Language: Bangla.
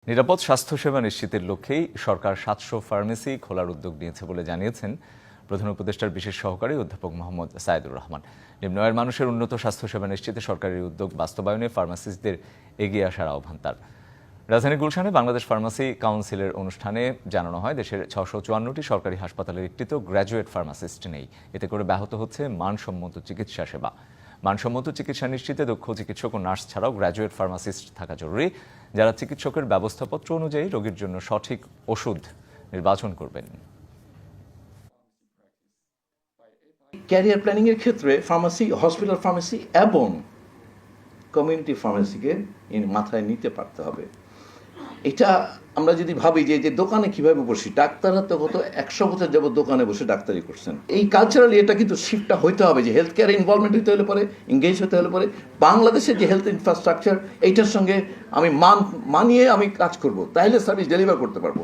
নিরাপদ স্বাস্থ্যসেবা নিশ্চিতের লক্ষ্যেই সরকার ৭০০ ফার্মেসি খোলার উদ্যোগ নিয়েছে বলে জানিয়েছেন প্রধান উপদেষ্টার বিশেষ সহকারী অধ্যাপক মোহাম্মদ সাইদুর রহমান। নিম্ন আয়ের মানুষের উন্নত স্বাস্থ্যসেবা নিশ্চিতে সরকারের উদ্যোগ বাস্তবায়নে ফার্মাসিস্টদের এগিয়ে আসার আহ্বান তার। রাজধানী গুলশানে বাংলাদেশ ফার্মাসি কাউন্সিলের অনুষ্ঠানে জানানো হয়, দেশের ৬৫৪টি সরকারি হাসপাতালের একটিতেও গ্র্যাজুয়েট ফার্মাসিস্ট নেই। এতে করে ব্যাহত হচ্ছে মানসম্মত চিকিৎসা সেবা। মানসম্মত চিকিৎসা নিশ্চিতে দক্ষ চিকিৎসক ও নার্স ছাড়াও গ্র্যাজুয়েট ফার্মাসিস্ট থাকা জরুরি, যারা চিকিৎসকের ব্যবস্থাপত্র অনুযায়ী রোগীর জন্য সঠিক ওষুধ নির্বাচন করবেন। ক্যারিয়ার প্ল্যানিং এর ক্ষেত্রে ফার্মাসি, হসপিটাল ফার্মাসি এবং কমিউনিটি ফার্মাসিকে মাথায় নিতে পারতে হবে। এটা আমরা যদি ভাবি যে দোকানে কিভাবে বসি, ডাক্তাররা তো গত ১০০ বছর যাবত দোকানে বসে ডাক্তারি করছেন। এই কালচারালি এটা কিন্তু শিফটটা হইতে হবে, যে হেলথ কেয়ারে ইনভলভমেন্ট হতে হলে পরে, এঙ্গেজ হতে হলে পরে বাংলাদেশের যে হেলথ ইনফ্রাস্ট্রাকচার এইটার সঙ্গে আমি মানিয়ে আমি কাজ করব, তাহলে সার্ভিস ডেলিভার করতে পারবো।